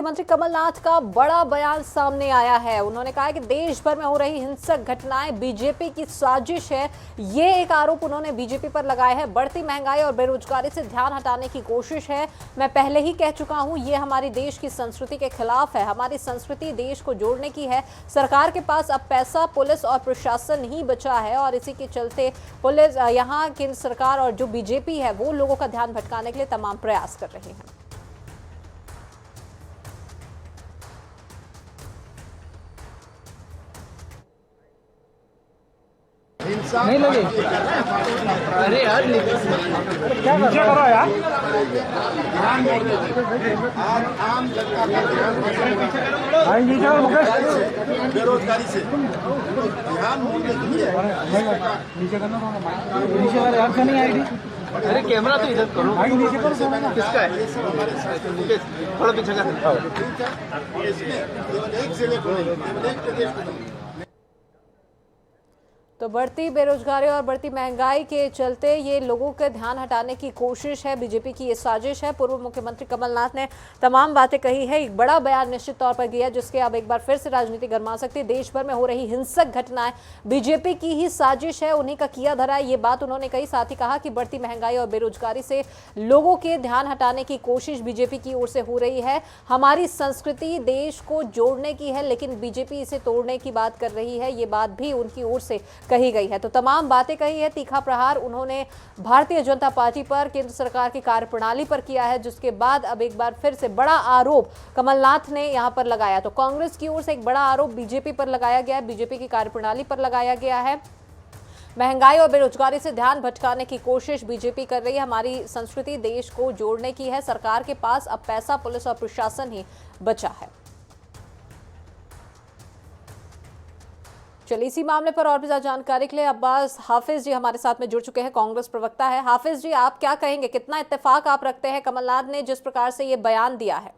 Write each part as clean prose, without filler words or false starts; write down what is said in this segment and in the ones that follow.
मुख्यमंत्री कमलनाथ का बड़ा बयान सामने आया है। उन्होंने कहा है कि देश भर में हो रही हिंसक घटनाएं बीजेपी की साजिश है। ये एक आरोप उन्होंने बीजेपी पर लगाया है। बढ़ती महंगाई और बेरोजगारी से ध्यान हटाने की कोशिश है। मैं पहले ही कह चुका हूं, ये हमारी देश की संस्कृति के खिलाफ है। हमारी संस्कृति देश को जोड़ने की है। सरकार के पास अब पैसा, पुलिस और प्रशासन नहीं बचा है और इसी के चलते पुलिस, यहाँ केंद्र सरकार और जो बीजेपी है वो लोगों का ध्यान भटकाने के लिए तमाम प्रयास कर रही है। नहीं लगे। अरे यार क्या नीचे करो यार। आम जनता का बेरोजगारी से ध्यान नीचे करना नीचे यार से नहीं आईडी। अरे कैमरा तो इधर करो। नीचे करो। किसका है? थोड़ा पीछे का। इसमें केवल एक जिले को नहीं, केवल एक प्रदेश को नहीं। तो बढ़ती बेरोजगारी और बढ़ती महंगाई के चलते ये लोगों के ध्यान हटाने की कोशिश है। बीजेपी की ये साजिश है। पूर्व मुख्यमंत्री कमलनाथ ने तमाम बातें कही है। एक बड़ा बयान निश्चित तौर पर किया जिसके अब एक बार फिर से राजनीति गर्मा सकती है। देश भर में हो रही हिंसक घटनाएं बीजेपी की ही साजिश है, उन्हीं का किया धरा है, ये बात उन्होंने कही। साथ ही कहा कि बढ़ती महंगाई और बेरोजगारी से लोगों के ध्यान हटाने की कोशिश बीजेपी की ओर से हो रही है। हमारी संस्कृति देश को जोड़ने की है, लेकिन बीजेपी इसे तोड़ने की बात कर रही है। ये बात भी उनकी ओर से कही गई है। तो तमाम बातें कही है। तीखा प्रहार उन्होंने भारतीय जनता पार्टी पर, केंद्र सरकार की कार्यप्रणाली पर किया है, जिसके बाद अब एक बार फिर से बड़ा आरोप कमलनाथ ने यहां पर लगाया। तो कांग्रेस की ओर से एक बड़ा आरोप बीजेपी पर लगाया गया है, बीजेपी की कार्यप्रणाली पर लगाया गया है। महंगाई और बेरोजगारी से ध्यान भटकाने की कोशिश बीजेपी कर रही है। हमारी संस्कृति देश को जोड़ने की है। सरकार के पास अब पैसा, पुलिस और प्रशासन ही बचा है। चलिए इसी मामले पर और भी ज्यादा जानकारी के लिए अब्बास हाफिज जी हमारे साथ में जुड़ चुके हैं, कांग्रेस प्रवक्ता है। हाफिज जी, आप क्या कहेंगे, कितना इत्तेफाक आप रखते हैं कमलनाथ ने जिस प्रकार से ये बयान दिया है?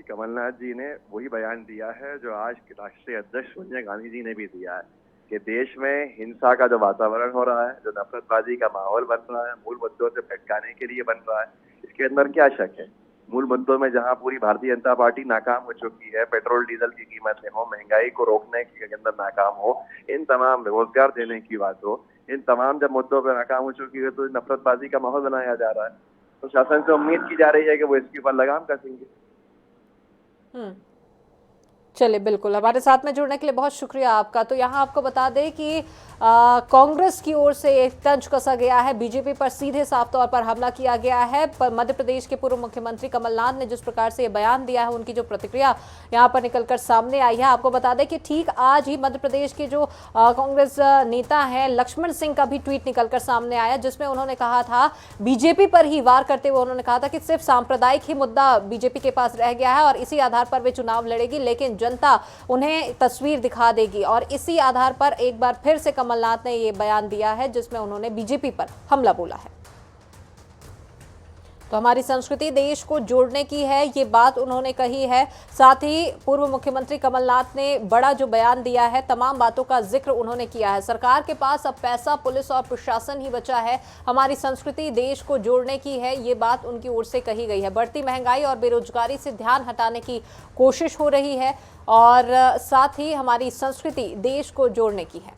कमलनाथ जी ने वही बयान दिया है जो आज राष्ट्रीय अध्यक्ष सोनिया गांधी जी ने भी दिया है कि देश में हिंसा का जो वातावरण हो रहा है, जो नफरतबाजी का माहौल बन रहा है, मूल मुद्दों से भटकाने के लिए बन रहा है, इसके अंदर क्या शक है। मूल मुद्दों में जहां पूरी भारतीय जनता पार्टी नाकाम हो चुकी है, पेट्रोल डीजल की कीमतें हो, महंगाई को रोकने के अंदर नाकाम हो, इन तमाम रोजगार देने की बात हो, इन तमाम जब मुद्दों पर नाकाम हो चुकी है तो नफरतबाजी का माहौल बनाया जा रहा है। तो शासन से उम्मीद की जा रही है कि वो इसके ऊपर लगाम कसेंगे। चलिए, बिल्कुल, हमारे साथ में जुड़ने के लिए बहुत शुक्रिया आपका। तो यहाँ आपको बता दें कि कांग्रेस की ओर से एक तंज कसा गया है, बीजेपी पर सीधे साफ तौर पर हमला किया गया है। पर मध्य प्रदेश के पूर्व मुख्यमंत्री कमलनाथ ने जिस प्रकार से ये बयान दिया है, उनकी जो प्रतिक्रिया यहाँ पर निकलकर सामने आई है, आपको बता दें कि ठीक आज ही मध्य प्रदेश के जो कांग्रेस नेता हैं लक्ष्मण सिंह का भी ट्वीट निकलकर सामने आया, जिसमें उन्होंने कहा था, बीजेपी पर ही वार करते हुए उन्होंने कहा था कि सिर्फ सांप्रदायिक ही मुद्दा बीजेपी के पास रह गया है और इसी आधार पर वे चुनाव लड़ेगी, लेकिन जनता उन्हें तस्वीर दिखा देगी। और इसी आधार पर एक बार फिर से कमलनाथ ने यह बयान दिया है जिसमें उन्होंने बीजेपी पर हमला बोला है। तो हमारी संस्कृति देश को जोड़ने की है, ये बात उन्होंने कही है। साथ ही पूर्व मुख्यमंत्री कमलनाथ ने बड़ा जो बयान दिया है, तमाम बातों का जिक्र उन्होंने किया है। सरकार के पास अब पैसा, पुलिस और प्रशासन ही बचा है। हमारी संस्कृति देश को जोड़ने की है, ये बात उनकी ओर से कही गई है। बढ़ती महंगाई और बेरोजगारी से ध्यान हटाने की कोशिश हो रही है और साथ ही हमारी संस्कृति देश को जोड़ने की है।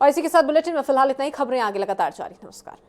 और इसी के साथ बुलेटिन में फिलहाल इतना ही। खबरें आगे लगातार जारी। नमस्कार।